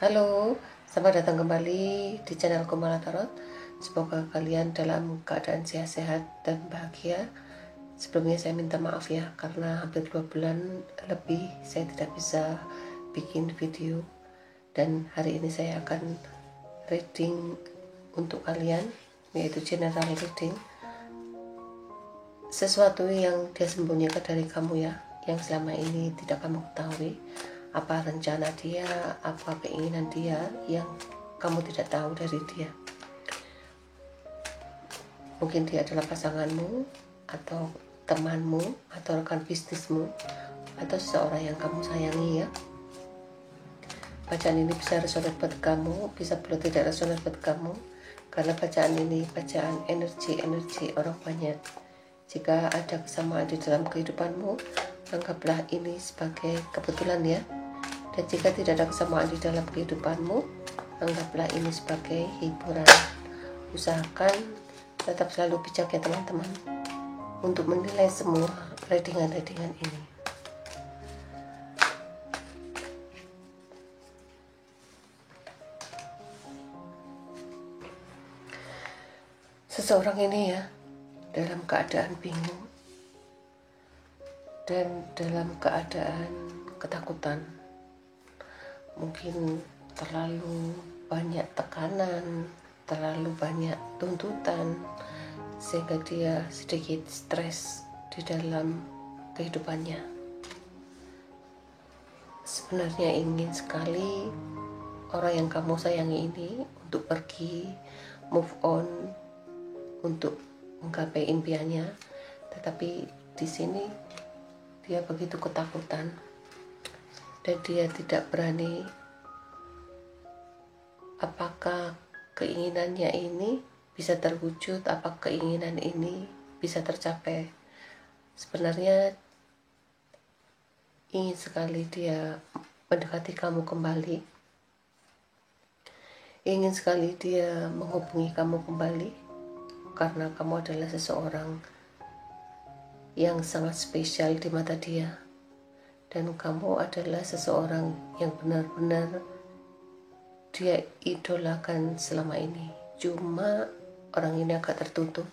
Halo, selamat datang kembali di channel Kumala Tarot. Semoga kalian dalam keadaan sehat-sehat dan bahagia. Sebelumnya saya minta maaf ya, karena hampir 2 bulan lebih saya tidak bisa bikin video. Dan hari ini saya akan reading untuk kalian, yaitu general reading. Sesuatu yang dia sembunyikan dari kamu ya, yang selama ini tidak kamu ketahui. Apa rencana dia, apa keinginan dia yang kamu tidak tahu dari dia. Mungkin dia adalah pasanganmu, atau temanmu, atau rekan bisnismu, atau seseorang yang kamu sayangi ya. Bacaan ini bisa resonate buat kamu, bisa pula tidak resonate buat kamu, karena bacaan ini bacaan energi orang banyak. Jika ada kesamaan di dalam kehidupanmu, anggaplah ini sebagai kebetulan ya. Dan jika tidak ada kesamaan di dalam kehidupanmu, anggaplah ini sebagai hiburan. Usahakan tetap selalu bijak ya teman-teman, untuk menilai semua readingan-readingan ini. Seseorang ini ya, dalam keadaan bingung dan dalam keadaan ketakutan. Mungkin terlalu banyak tekanan, terlalu banyak tuntutan, sehingga dia sedikit stres di dalam kehidupannya. Sebenarnya ingin sekali orang yang kamu sayangi ini untuk pergi, move on, untuk menggapai impiannya, tetapi di sini dia begitu ketakutan. Dan dia tidak berani, apakah keinginannya ini bisa terwujud, apakah keinginan ini bisa tercapai. Sebenarnya ingin sekali dia mendekati kamu kembali, ingin sekali dia menghubungi kamu kembali, karena kamu adalah seseorang yang sangat spesial di mata dia. Dan kamu adalah seseorang yang benar-benar dia idolakan selama ini. Cuma orang ini agak tertutup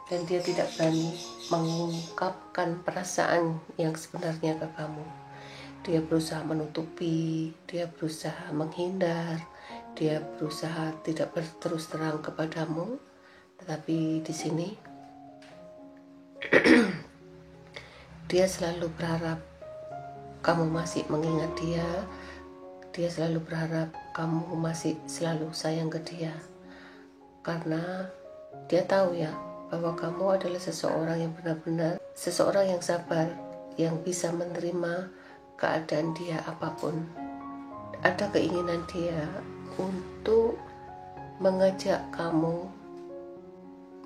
dan dia tidak berani mengungkapkan perasaan yang sebenarnya ke kamu. Dia berusaha menutupi, dia berusaha menghindar, dia berusaha tidak berterus terang kepadamu. Tetapi di sini dia selalu berharap kamu masih mengingat dia. Dia selalu berharap kamu masih selalu sayang ke dia, karena dia tahu ya bahwa kamu adalah seseorang yang benar-benar seseorang yang sabar, yang bisa menerima keadaan dia apapun. Ada keinginan dia untuk mengajak kamu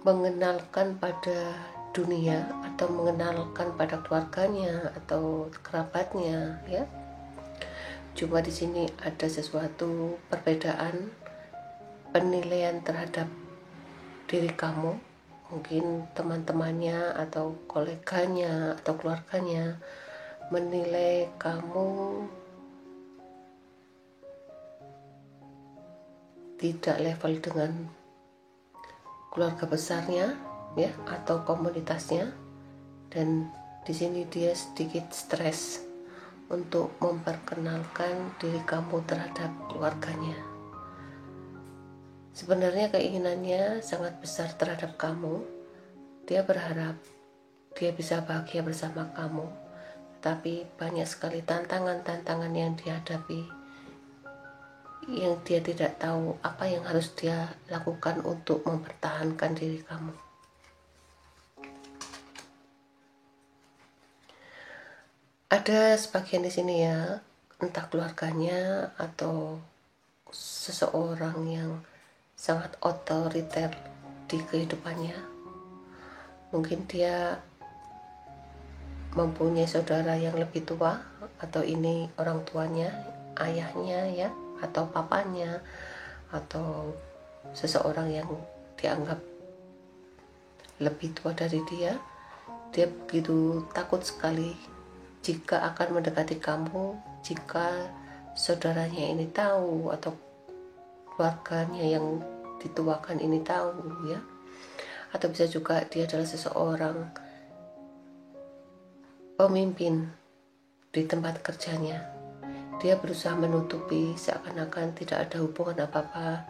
mengenalkan pada dunia, atau mengenalkan pada keluarganya atau kerabatnya ya. Cuma di sini ada sesuatu perbedaan penilaian terhadap diri kamu. Mungkin teman-temannya atau koleganya atau keluarganya menilai kamu tidak level dengan keluarga besarnya ya, atau komunitasnya. Dan di sini dia sedikit stres untuk memperkenalkan diri kamu terhadap keluarganya. Sebenarnya keinginannya sangat besar terhadap kamu. Dia berharap dia bisa bahagia bersama kamu, tapi banyak sekali tantangan-tantangan yang dihadapi, yang dia tidak tahu apa yang harus dia lakukan untuk mempertahankan diri kamu. Ada sebagian di sini ya, entah keluarganya atau seseorang yang sangat otoriter di kehidupannya. Mungkin dia mempunyai saudara yang lebih tua, atau ini orang tuanya, ayahnya ya, atau papanya, atau seseorang yang dianggap lebih tua dari dia. Dia begitu takut sekali jika akan mendekati kamu, jika saudaranya ini tahu atau keluarganya yang dituakan ini tahu ya. Atau bisa juga dia adalah seseorang pemimpin di tempat kerjanya. Dia berusaha menutupi seakan-akan tidak ada hubungan apa-apa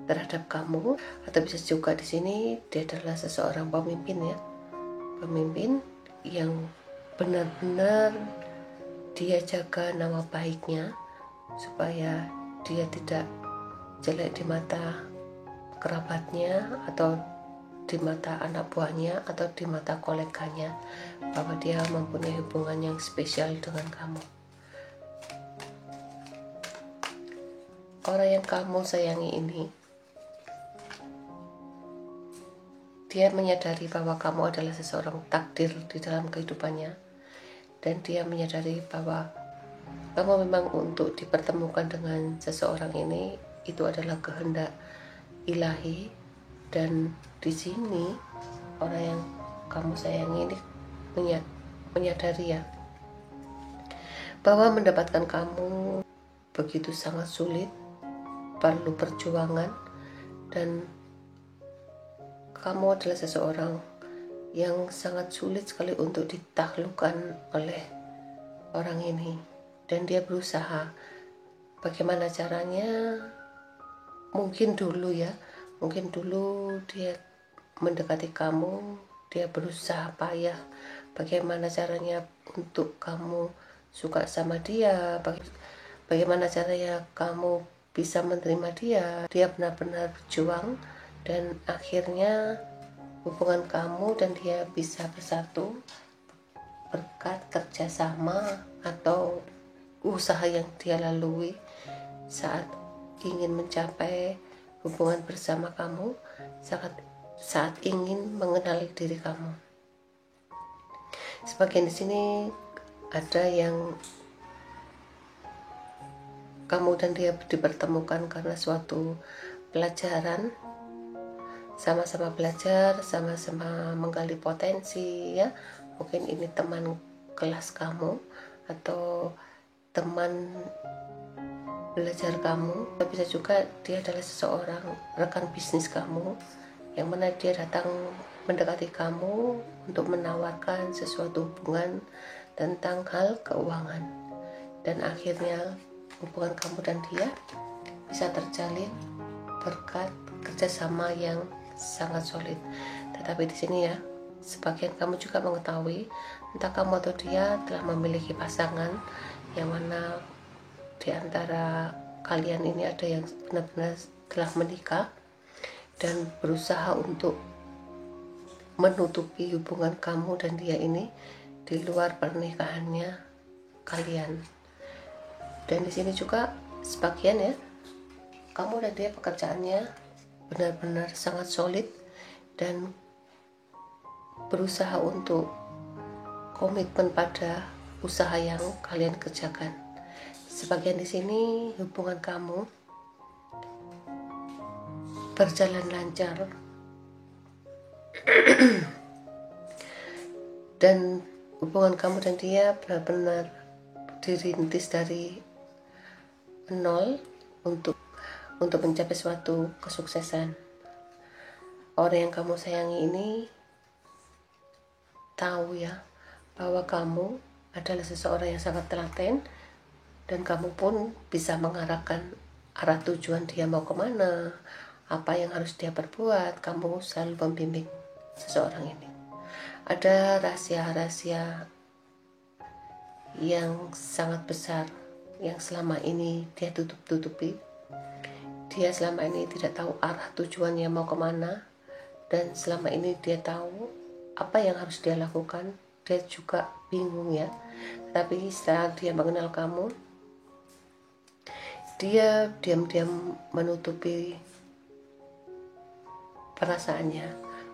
terhadap kamu. Atau bisa juga di sini dia adalah seseorang pemimpin ya, pemimpin yang benar-benar dia jaga nama baiknya supaya dia tidak jelek di mata kerabatnya atau di mata anak buahnya atau di mata koleganya, bahwa dia mempunyai hubungan yang spesial dengan kamu. Orang yang kamu sayangi ini, dia menyadari bahwa kamu adalah seseorang takdir di dalam kehidupannya, dan dia menyadari bahwa kamu memang untuk dipertemukan dengan seseorang ini itu adalah kehendak ilahi. Dan di sini orang yang kamu sayangi ini menyadari ya, bahwa mendapatkan kamu begitu sangat sulit, perlu perjuangan, dan kamu adalah seseorang yang sangat sulit sekali untuk ditaklukkan oleh orang ini. Dan dia berusaha bagaimana caranya. Mungkin dulu dia mendekati kamu, dia berusaha payah bagaimana caranya untuk kamu suka sama dia, bagaimana caranya kamu bisa menerima dia. Dia benar-benar berjuang, dan akhirnya hubungan kamu dan dia bisa bersatu berkat kerjasama atau usaha yang dia lalui saat ingin mencapai hubungan bersama kamu, saat ingin mengenal diri kamu. Sebagian di sini ada yang kamu dan dia dipertemukan karena suatu pelajaran, sama-sama belajar, sama-sama menggali potensi ya. Mungkin ini teman kelas kamu atau teman belajar kamu. Bisa juga dia adalah seseorang rekan bisnis kamu, yang mana dia datang mendekati kamu untuk menawarkan sesuatu hubungan tentang hal keuangan, dan akhirnya hubungan kamu dan dia bisa terjalin berkat kerjasama yang sangat solid. Tetapi di sini ya, sebagian kamu juga mengetahui entah kamu atau dia telah memiliki pasangan, yang mana di antara kalian ini ada yang benar-benar telah menikah dan berusaha untuk menutupi hubungan kamu dan dia ini di luar pernikahannya kalian. Dan di sini juga sebagian ya, kamu dan dia pekerjaannya benar-benar sangat solid dan berusaha untuk komitmen pada usaha yang kalian kerjakan. Sebagian di sini hubungan kamu berjalan lancar dan hubungan kamu dan dia benar-benar dirintis dari nol untuk mencapai suatu kesuksesan. Orang yang kamu sayangi ini tahu ya, bahwa kamu adalah seseorang yang sangat telaten, dan kamu pun bisa mengarahkan arah tujuan dia mau kemana, apa yang harus dia perbuat. Kamu selalu membimbing seseorang ini. Ada rahasia-rahasia yang sangat besar yang selama ini dia tutup-tutupi. Dia selama ini tidak tahu arah tujuannya mau kemana, dan selama ini dia tahu apa yang harus dia lakukan. Dia juga bingung ya. Tapi setelah dia mengenal kamu, dia diam-diam menutupi perasaannya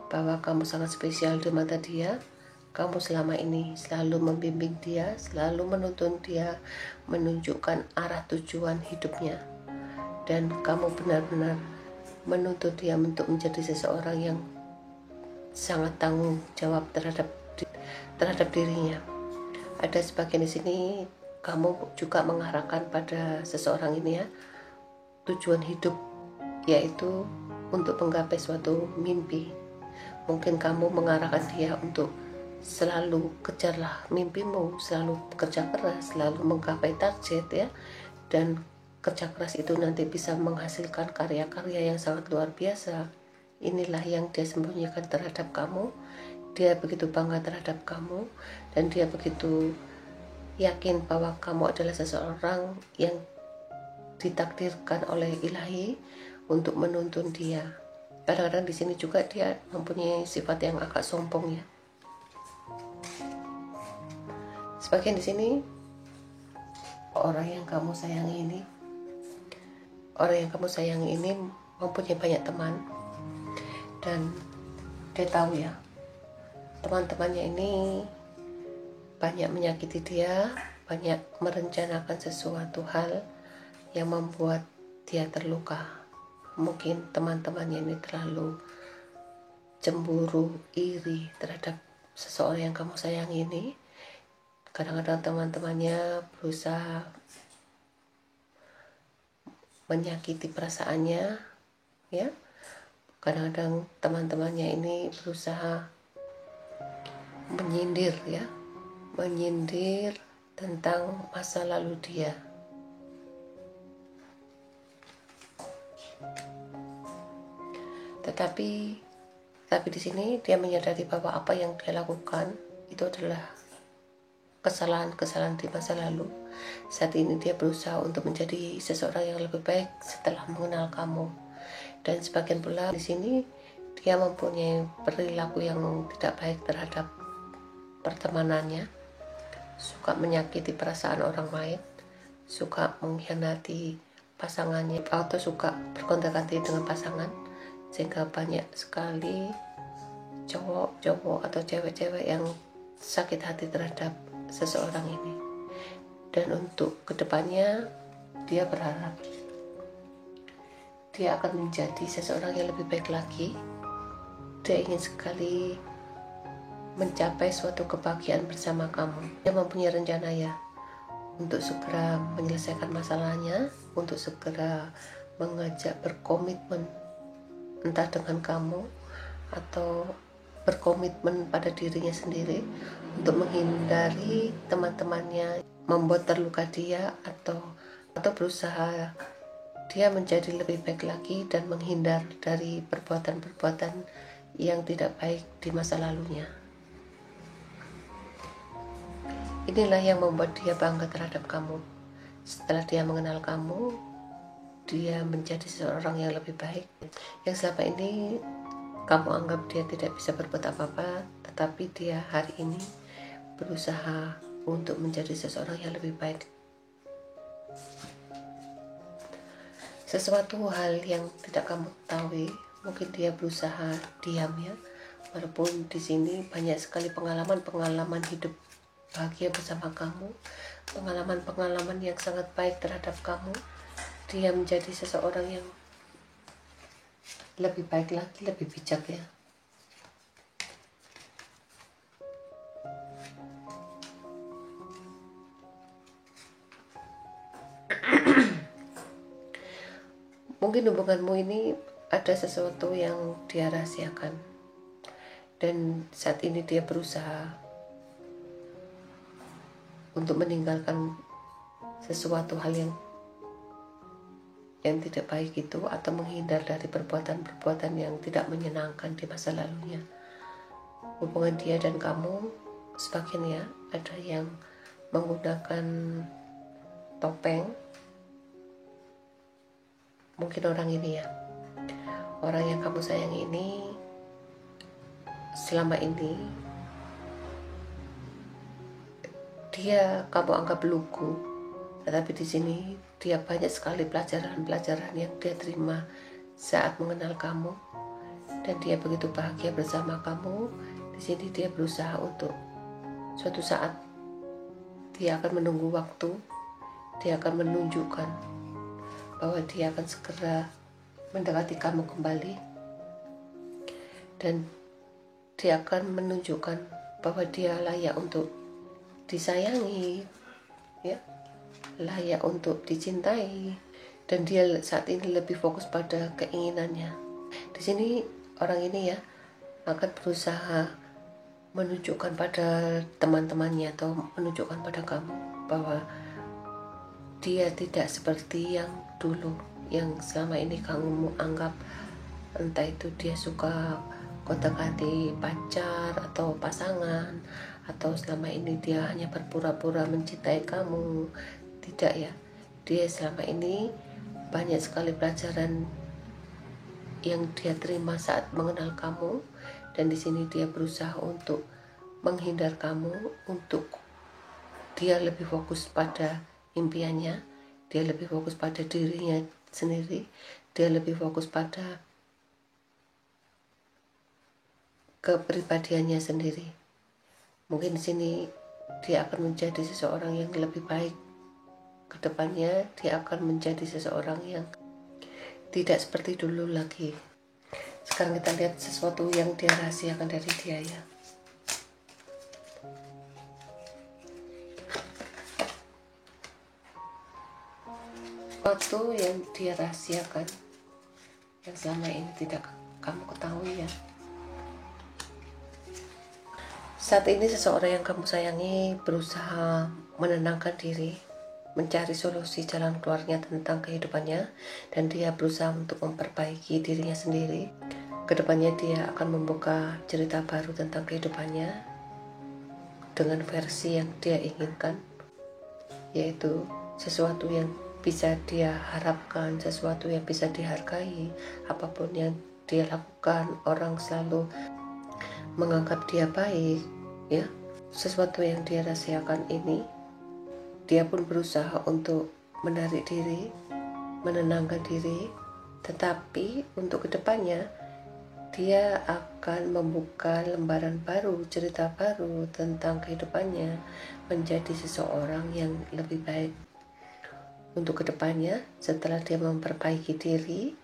bahwa kamu sangat spesial di mata dia. Kamu selama ini selalu membimbing dia, selalu menuntun dia, menunjukkan arah tujuan hidupnya, dan kamu benar-benar menuntut dia untuk menjadi seseorang yang sangat tanggung jawab terhadap dirinya. Ada sebagian di sini kamu juga mengarahkan pada seseorang ini ya, tujuan hidup, yaitu untuk menggapai suatu mimpi. Mungkin kamu mengarahkan dia untuk selalu kejarlah mimpimu, selalu bekerja keras, selalu menggapai target ya, dan kerja keras itu nanti bisa menghasilkan karya-karya yang sangat luar biasa. Inilah yang dia sembunyikan terhadap kamu. Dia begitu bangga terhadap kamu, dan dia begitu yakin bahwa kamu adalah seseorang yang ditakdirkan oleh ilahi untuk menuntun dia. Kadang-kadang di sini juga dia mempunyai sifat yang agak sombong ya. Sebagian di sini orang yang kamu sayangi ini mempunyai banyak teman, dan dia tahu ya, teman-temannya ini banyak menyakiti dia, banyak merencanakan sesuatu hal yang membuat dia terluka. Mungkin teman-temannya ini terlalu cemburu, iri terhadap seseorang yang kamu sayangi ini. Kadang-kadang teman-temannya berusaha menyakiti perasaannya ya. Kadang-kadang teman-temannya ini berusaha menyindir tentang masa lalu dia. Tetapi di sini dia menyadari bahwa apa yang dia lakukan itu adalah kesalahan-kesalahan di masa lalu. Saat ini dia berusaha untuk menjadi seseorang yang lebih baik setelah mengenal kamu. Dan sebagian pula di sini dia mempunyai perilaku yang tidak baik terhadap pertemanannya, suka menyakiti perasaan orang lain, suka mengkhianati pasangannya, atau suka bergonta-ganti dengan pasangan, sehingga banyak sekali cowok atau cewek-cewek yang sakit hati terhadap seseorang ini. Dan untuk kedepannya dia berharap dia akan menjadi seseorang yang lebih baik lagi. Dia ingin sekali mencapai suatu kebahagiaan bersama kamu. Dia mempunyai rencana ya, untuk segera menyelesaikan masalahnya, untuk segera mengajak berkomitmen entah dengan kamu atau berkomitmen pada dirinya sendiri untuk menghindari teman-temannya membuat terluka dia, atau berusaha dia menjadi lebih baik lagi dan menghindar dari perbuatan-perbuatan yang tidak baik di masa lalunya. Inilah yang membuat dia bangga terhadap kamu. Setelah dia mengenal kamu, dia menjadi seseorang yang lebih baik, yang selama ini kamu anggap dia tidak bisa berbuat apa-apa, tetapi dia hari ini berusaha untuk menjadi seseorang yang lebih baik. Sesuatu hal yang tidak kamu ketahui, mungkin dia berusaha diam ya, walaupun di sini banyak sekali pengalaman hidup bahagia bersama kamu, pengalaman yang sangat baik terhadap kamu. Dia menjadi seseorang yang lebih baik lagi, lebih bijak ya. Mungkin hubunganmu ini ada sesuatu yang dia rahasiakan, dan saat ini dia berusaha untuk meninggalkan sesuatu hal yang tidak baik itu, atau menghindar dari perbuatan-perbuatan yang tidak menyenangkan di masa lalunya. Hubungan dia dan kamu sebagian ya, ada yang menggunakan topeng. Mungkin orang ini ya, orang yang kamu sayangi ini selama ini dia kamu anggap lugu, tetapi di sini dia banyak sekali pelajaran-pelajaran yang dia terima saat mengenal kamu, dan dia begitu bahagia bersama kamu. Di sini dia berusaha untuk suatu saat dia akan menunggu waktu, dia akan menunjukkan bahwa dia akan segera mendekati kamu kembali, dan dia akan menunjukkan bahwa dia layak untuk disayangi ya. layak untuk dicintai, dan dia saat ini lebih fokus pada keinginannya. Di sini orang ini ya akan berusaha menunjukkan pada teman-temannya atau menunjukkan pada kamu bahwa dia tidak seperti yang dulu, yang selama ini kamu anggap. Entah itu dia suka gonta-ganti pacar atau pasangan, atau selama ini dia hanya berpura-pura mencintai kamu. Tidak ya, dia selama ini banyak sekali pelajaran yang dia terima saat mengenal kamu, dan di sini dia berusaha untuk menghindar kamu, untuk dia lebih fokus pada impiannya, dia lebih fokus pada dirinya sendiri, dia lebih fokus pada kepribadiannya sendiri. Mungkin di sini dia akan menjadi seseorang yang lebih baik ke depannya. Dia akan menjadi seseorang yang tidak seperti dulu lagi. Sekarang kita lihat sesuatu yang dia rahasiakan dari dia ya. Sesuatu yang dia rahasiakan yang selama ini tidak kamu ketahui ya. Saat ini seseorang yang kamu sayangi berusaha menenangkan diri, mencari solusi jalan keluarnya tentang kehidupannya, dan dia berusaha untuk memperbaiki dirinya sendiri. Kedepannya dia akan membuka cerita baru tentang kehidupannya dengan versi yang dia inginkan, yaitu sesuatu yang bisa dia harapkan, sesuatu yang bisa dihargai. Apapun yang dia lakukan, orang selalu menganggap dia baik ya. Sesuatu yang dia rahasiakan ini, dia pun berusaha untuk menarik diri, menenangkan diri, tetapi untuk kedepannya dia akan membuka lembaran baru, cerita baru tentang kehidupannya, menjadi seseorang yang lebih baik. Untuk kedepannya, setelah dia memperbaiki diri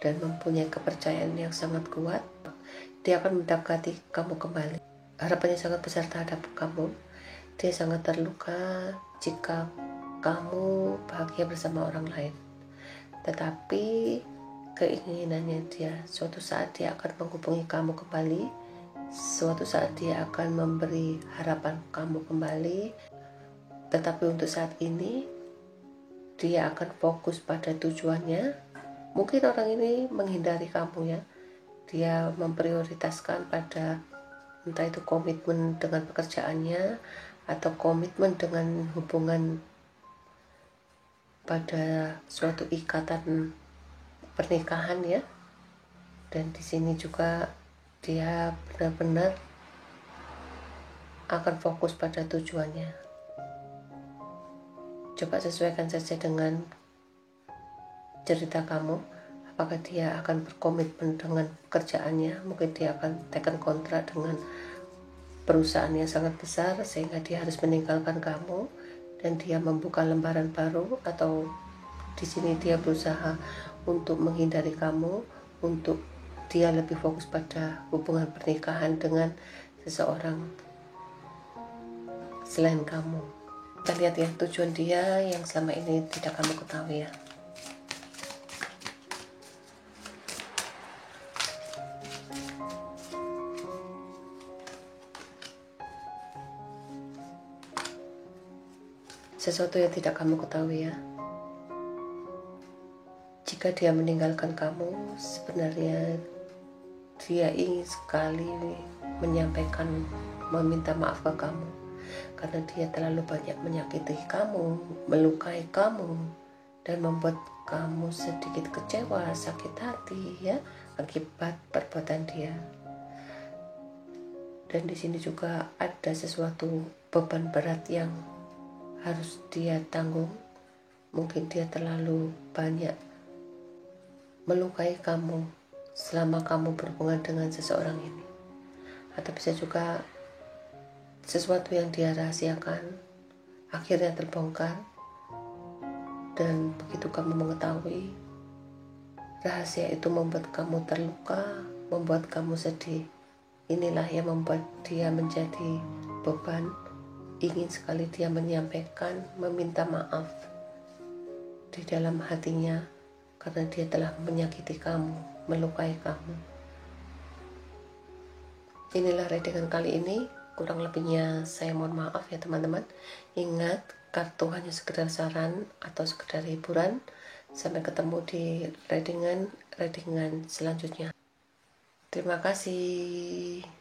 dan mempunyai kepercayaan yang sangat kuat, dia akan mendekati kamu kembali. Harapannya sangat besar terhadap kamu. Dia sangat terluka jika kamu bahagia bersama orang lain. Tetapi keinginannya dia, suatu saat dia akan menghubungi kamu kembali. Suatu saat dia akan memberi harapan kamu kembali. Tetapi untuk saat ini, dia akan fokus pada tujuannya. Mungkin orang ini menghindari kamu ya. Dia memprioritaskan pada entah itu komitmen dengan pekerjaannya atau komitmen dengan hubungan pada suatu ikatan pernikahan ya. Dan di sini juga dia benar-benar akan fokus pada tujuannya. Coba sesuaikan saja dengan cerita kamu. Apakah dia akan berkomitmen dengan pekerjaannya? Mungkin dia akan tekan kontrak dengan perusahaan yang sangat besar sehingga dia harus meninggalkan kamu dan dia membuka lembaran baru, atau di sini dia berusaha untuk menghindari kamu, untuk dia lebih fokus pada hubungan pernikahan dengan seseorang selain kamu. Kita lihat ya tujuan dia yang selama ini tidak kamu ketahui ya. Sesuatu yang tidak kamu ketahui ya. Jika dia meninggalkan kamu, sebenarnya dia ingin sekali menyampaikan, meminta maaf ke kamu, karena dia terlalu banyak menyakiti kamu, melukai kamu, dan membuat kamu sedikit kecewa, sakit hati ya, akibat perbuatan dia. Dan di sini juga ada sesuatu beban berat yang harus dia tanggung. Mungkin dia terlalu banyak melukai kamu selama kamu berhubungan dengan seseorang ini, atau bisa juga sesuatu yang dia rahasiakan akhirnya terbongkar, dan begitu kamu mengetahui rahasia itu membuat kamu terluka, membuat kamu sedih. Inilah yang membuat dia menjadi beban ingin sekali dia menyampaikan, meminta maaf di dalam hatinya karena dia telah menyakiti kamu, melukai kamu. Inilah readingan kali ini, kurang lebihnya saya mohon maaf ya teman-teman. Ingat, kartu hanya sekedar saran atau sekedar hiburan. Sampai ketemu di readingan selanjutnya. Terima kasih.